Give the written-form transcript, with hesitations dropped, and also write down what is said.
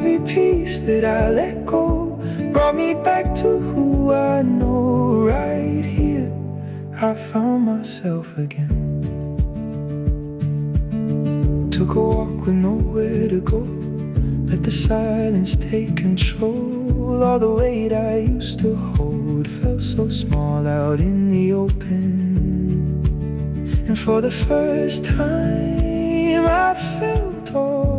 every piece that I let go brought me back to who I know. Right here, I found myself again. Took a walk with nowhere to go, let the silence take control. All the weight I used to hold felt so small out in the open. And for the first time I felt all